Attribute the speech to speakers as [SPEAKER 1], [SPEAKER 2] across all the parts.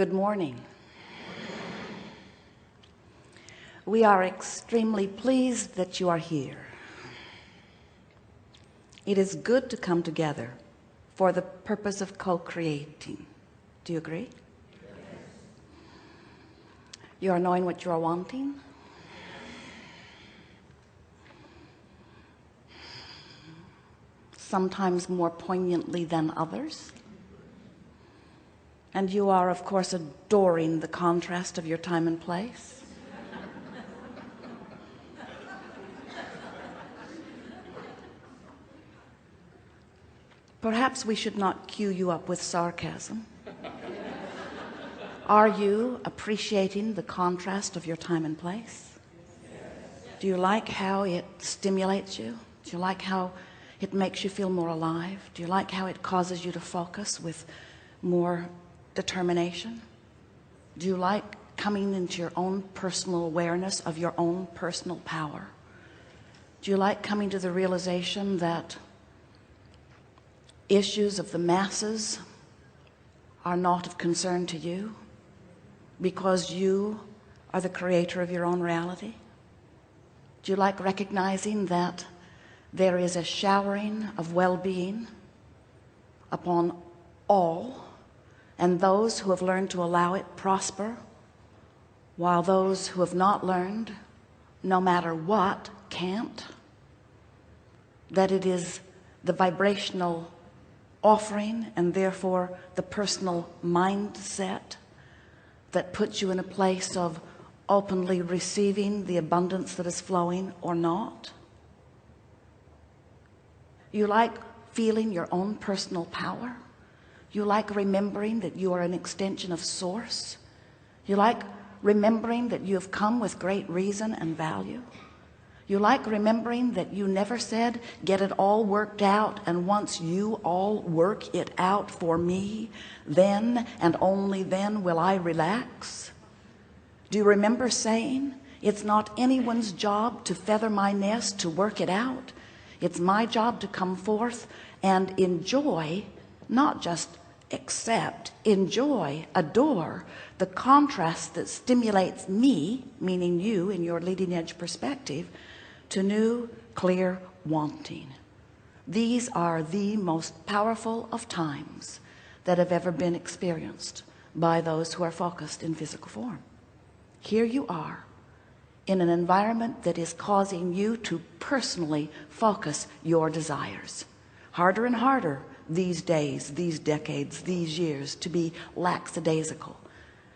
[SPEAKER 1] Good morning. We are extremely pleased that you are here. It is good to come together for the purpose of co-creating. Do you agree? Yes. You are knowing what you are wanting. Sometimes more poignantly than others. And you are, of course, adoring the contrast of your time and place. Perhaps we should not cue you up with sarcasm. Are you appreciating the contrast of your time and place? Do you like how it stimulates you? Do you like how it makes you feel more alive? Do you like how it causes you to focus with more determination? Do you like coming into your own personal awareness of your own personal power? Do you like coming to the realization that issues of the masses are not of concern to you because you are the creator of your own reality? Do you like recognizing that there is a showering of well-being upon all, and those who have learned to allow it prosper, while those who have not learned, no matter what, can't? That it is the vibrational offering and therefore the personal mindset that puts you in a place of openly receiving the abundance that is flowing or not? You like feeling your own personal power? You like remembering that you are an extension of source? You like remembering that you have come with great reason and value? You like remembering that you never said, get it all worked out, and once you all work it out for me, then and only then will I relax? Do you remember saying, it's not anyone's job to feather my nest, to work it out? It's my job to come forth and enjoy, not just accept, enjoy, adore the contrast that stimulates me, meaning you in your leading edge perspective, to new, clear wanting. These are the most powerful of times that have ever been experienced by those who are focused in physical form. Here you are in an environment that is causing you to personally focus your desires. Harder and harder these days, these decades, these years, to be lackadaisical.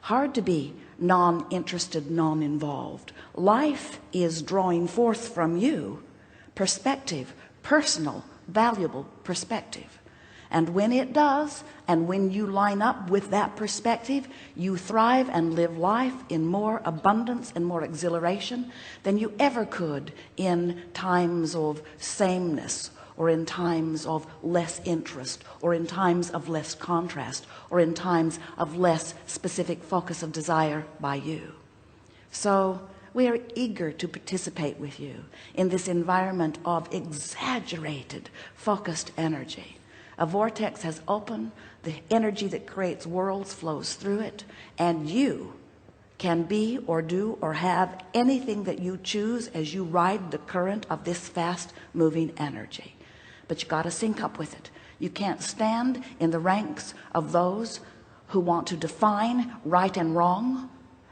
[SPEAKER 1] Hard to be non-interested, non-involved. Life is drawing forth from you perspective, personal, valuable perspective. And when it does, and when you line up with that perspective, you thrive and live life in more abundance and more exhilaration than you ever could in times of sameness, or in times of less interest, or in times of less contrast, or in times of less specific focus of desire by you. So we are eager to participate with you in this environment of exaggerated focused energy. A vortex has opened, the energy that creates worlds flows through it, and you can be or do or have anything that you choose as you ride the current of this fast moving energy. But you got to sync up with it. You can't stand in the ranks of those who want to define right and wrong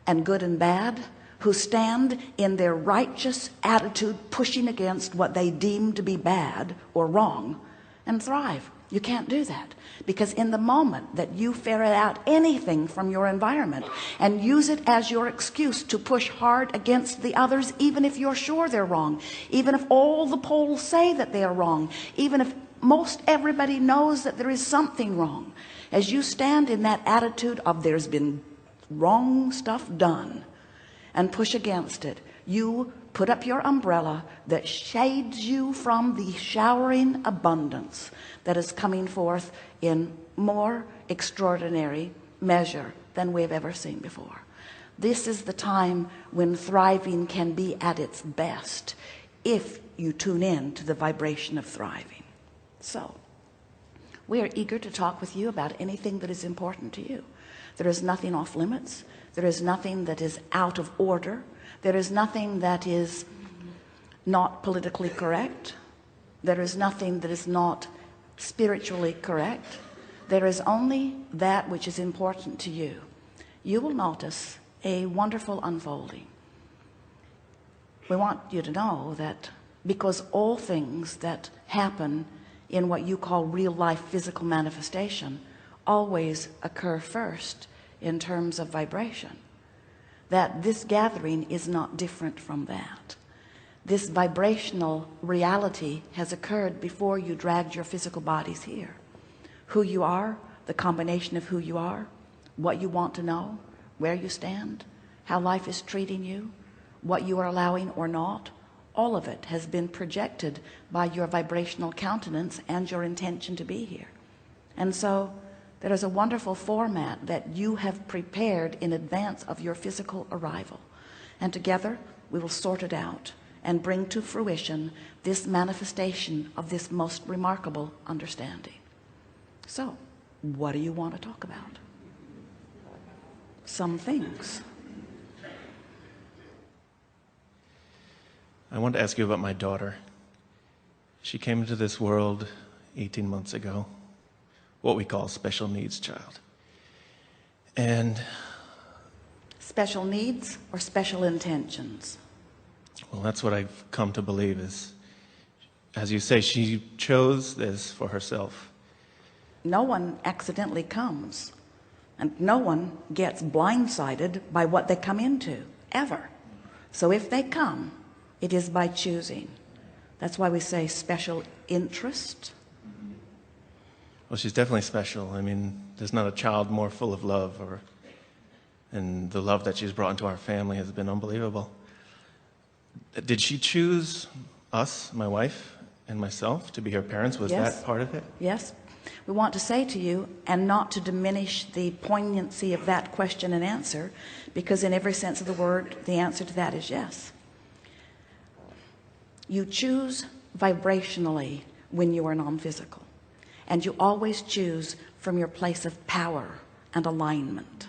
[SPEAKER 1] and good and bad, who stand in their righteous attitude pushing against what they deem to be bad or wrong and thrive. You can't do that, because in the moment that you ferret out anything from your environment and use it as your excuse to push hard against the others, even if you're sure they're wrong, even if all the polls say that they are wrong, even if most everybody knows that there is something wrong, as you stand in that attitude of there's been wrong stuff done and push against it, you put up your umbrella that shades you from the showering abundance that is coming forth in more extraordinary measure than we've ever seen before. This is the time when thriving can be at its best if you tune in to the vibration of thriving. So we are eager to talk with you about anything that is important to you. There is nothing off limits. There is nothing that is out of order. There is nothing that is not politically correct. There is nothing that is not spiritually correct. There is only that which is important to you. You will notice a wonderful unfolding. We want you to know that because all things that happen in what you call real life physical manifestation always occur first in terms of vibration, that this gathering is not different from that. This vibrational reality has occurred before you dragged your physical bodies here. Who you are, the combination of who you are, what you want to know, where you stand, how life is treating you, what you are allowing or not, all of it has been projected by your vibrational countenance and your intention to be here. And so there is a wonderful format that you have prepared in advance of your physical arrival. And together we will sort it out and bring to fruition this manifestation of this most remarkable understanding. So, what do you want to talk about? Some things.
[SPEAKER 2] I want to ask you about my daughter. She came into this world 18 months ago, what we call special needs child. And
[SPEAKER 1] special needs or special intentions?
[SPEAKER 2] Well, that's what I've come to believe is, as you say, she chose this for herself.
[SPEAKER 1] No one accidentally comes, and no one gets blindsided by what they come into, ever. So if they come, it is by choosing. That's why we say special interest.
[SPEAKER 2] Well, she's definitely special. I mean, there's not a child more full of love, and the love that she's brought into our family has been unbelievable. Did she choose us, my wife and myself, to be her parents? Was
[SPEAKER 1] Yes.
[SPEAKER 2] that part of it?
[SPEAKER 1] Yes. We want to say to you, and not to diminish the poignancy of that question and answer, because in every sense of the word, the answer to that is yes. You choose vibrationally when you are non-physical, and you always choose from your place of power and alignment.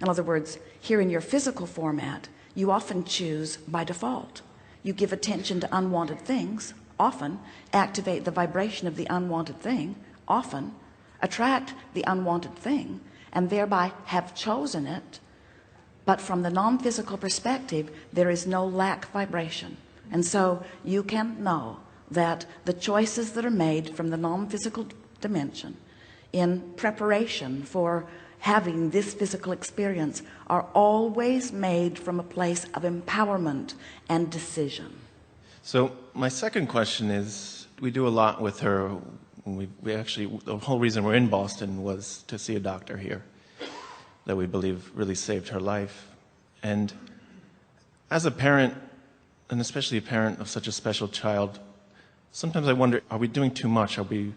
[SPEAKER 1] In other words, here in your physical format, you often choose by default. You give attention to unwanted things, often activate the vibration of the unwanted thing, often attract the unwanted thing, and thereby have chosen it. But from the non-physical perspective, there is no lack vibration. And so you can know that the choices that are made from the non-physical dimension in preparation for having this physical experience are always made from a place of empowerment and decision.
[SPEAKER 2] So my second question is, we do a lot with her. We actually, the whole reason we're in Boston was to see a doctor here that we believe really saved her life. And as a parent, and especially a parent of such a special child, sometimes I wonder, are we doing too much? Are we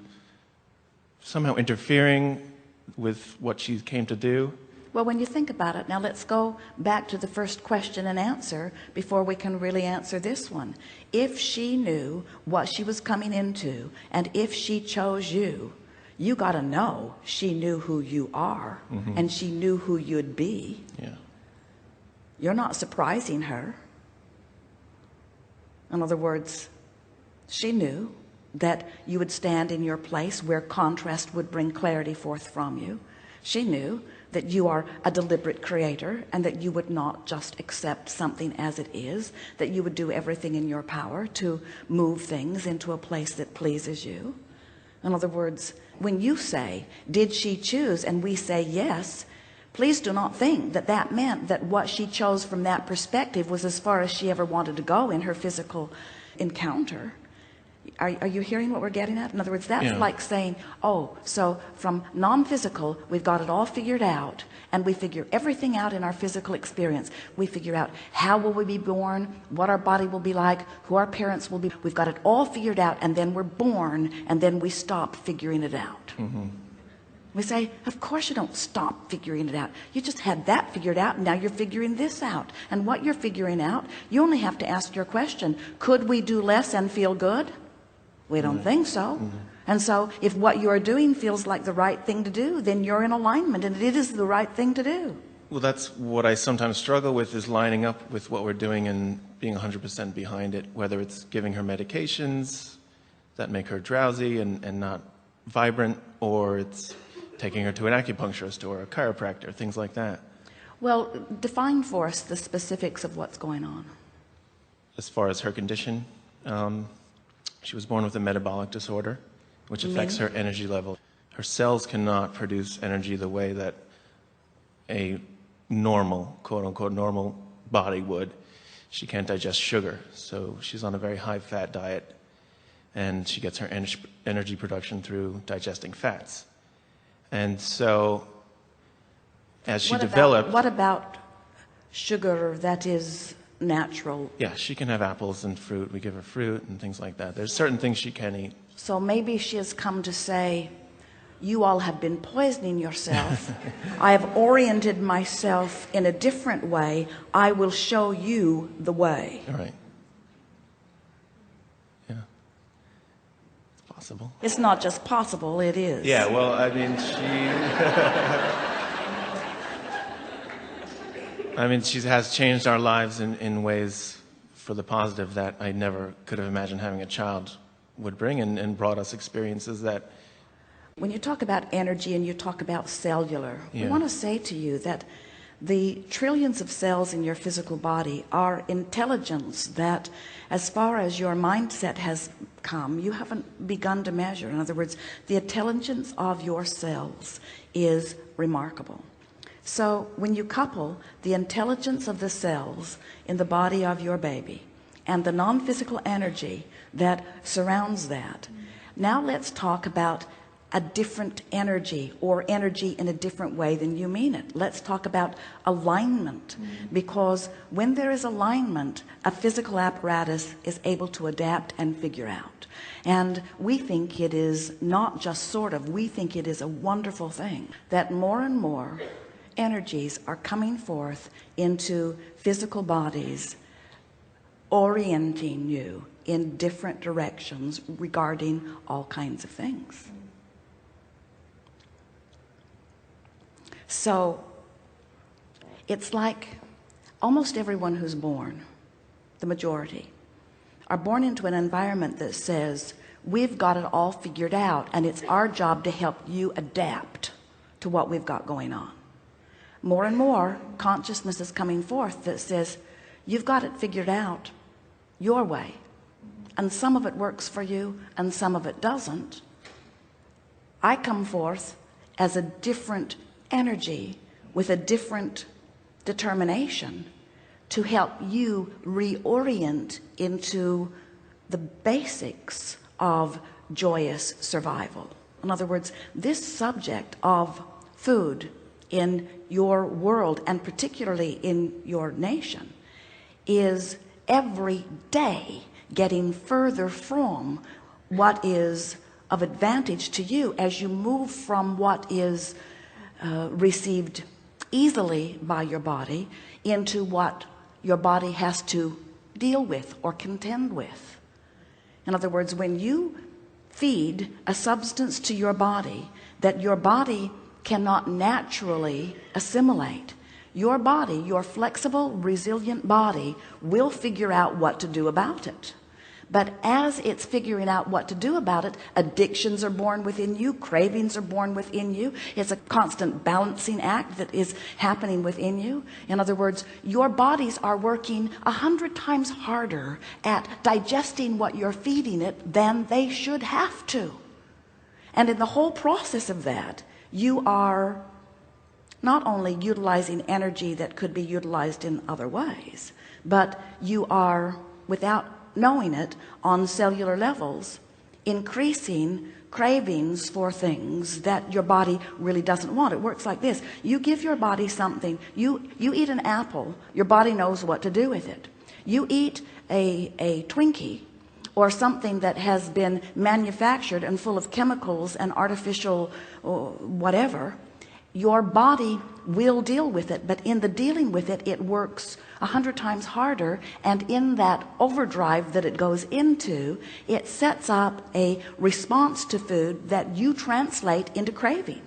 [SPEAKER 2] somehow interfering with what she came to do?
[SPEAKER 1] Well, when you think about it, now let's go back to the first question and answer before we can really answer this one. If she knew what she was coming into, and if she chose you, you got to know she knew who you are, and she knew who you'd be.
[SPEAKER 2] Yeah.
[SPEAKER 1] You're not surprising her. In other words, she knew that you would stand in your place where contrast would bring clarity forth from you. She knew that you are a deliberate creator and that you would not just accept something as it is, that you would do everything in your power to move things into a place that pleases you. In other words, when you say, did she choose? And we say yes, please do not think that that meant that what she chose from that perspective was as far as she ever wanted to go in her physical encounter. Are you hearing what we're getting at? In other words, that's like saying, oh, so from non-physical, we've got it all figured out, and we figure everything out in our physical experience. We figure out how will we be born, what our body will be like, who our parents will be. We've got it all figured out, and then we're born, and then we stop figuring it out. We say, of course you don't stop figuring it out. You just had that figured out, and now you're figuring this out. And what you're figuring out, you only have to ask your question, could we do less and feel good? We don't think so. And so if what you are doing feels like the right thing to do, then you're in alignment and it is the right thing to do.
[SPEAKER 2] Well, that's what I sometimes struggle with, is lining up with what we're doing and being 100% behind it, whether it's giving her medications that make her drowsy and not vibrant, or it's taking her to an acupuncturist or a chiropractor, things like that.
[SPEAKER 1] Well, define for us the specifics of what's going on.
[SPEAKER 2] As far as her condition, she was born with a metabolic disorder, which affects her energy level. Her cells cannot produce energy the way that a normal, quote-unquote, normal body would. She can't digest sugar, so she's on a very high-fat diet, and she gets her energy production through digesting fats. And so, as she developed...
[SPEAKER 1] What about sugar that is natural?
[SPEAKER 2] Yeah, she can have apples and fruit. We give her fruit and things like that. There's certain things she can eat.
[SPEAKER 1] So maybe she has come to say, you all have been poisoning yourself. I have oriented myself in a different way. I will show you the way.
[SPEAKER 2] All right. Yeah. It's possible.
[SPEAKER 1] It's not just possible, it is.
[SPEAKER 2] Yeah, well, I mean, she has changed our lives in ways for the positive that I never could have imagined having a child would bring, and brought us experiences that...
[SPEAKER 1] When you talk about energy and you talk about cellular,
[SPEAKER 2] Yeah.
[SPEAKER 1] I want to say to you that the trillions of cells in your physical body are intelligence that, as far as your mindset has come, you haven't begun to measure. In other words, the intelligence of your cells is remarkable. So when you couple the intelligence of the cells in the body of your baby and the non-physical energy that surrounds that, now let's talk about a different energy, or energy in a different way than you mean it. Let's talk about alignment, because when there is alignment, a physical apparatus is able to adapt and figure out. And we think it is not just sort of, we think it is a wonderful thing that more and more energies are coming forth into physical bodies, orienting you in different directions regarding all kinds of things. So it's like almost everyone who's born, the majority, are born into an environment that says we've got it all figured out and it's our job to help you adapt to what we've got going on. More and more consciousness is coming forth that says you've got it figured out your way, and some of it works for you and some of it doesn't. I come forth as a different energy with a different determination to help you reorient into the basics of joyous survival. In other words, this subject of food in your world, and particularly in your nation, is every day getting further from what is of advantage to you as you move from what is received easily by your body into what your body has to deal with or contend with. In other words, when you feed a substance to your body that your body cannot naturally assimilate, your body, your flexible, resilient body, will figure out what to do about it. But as it's figuring out what to do about it, addictions are born within you, cravings are born within you. It's a constant balancing act that is happening within you. In other words, your bodies are working 100 times harder at digesting what you're feeding it than they should have to. And in the whole process of that, you are not only utilizing energy that could be utilized in other ways, but you are, without knowing it, on cellular levels, increasing cravings for things that your body really doesn't want. It works like this. You give your body something, you eat an apple, your body knows what to do with it. You eat a Twinkie or something that has been manufactured and full of chemicals and artificial whatever, your body will deal with it, but in the dealing with it, it works 100 times harder, and in that overdrive that it goes into, it sets up a response to food that you translate into craving.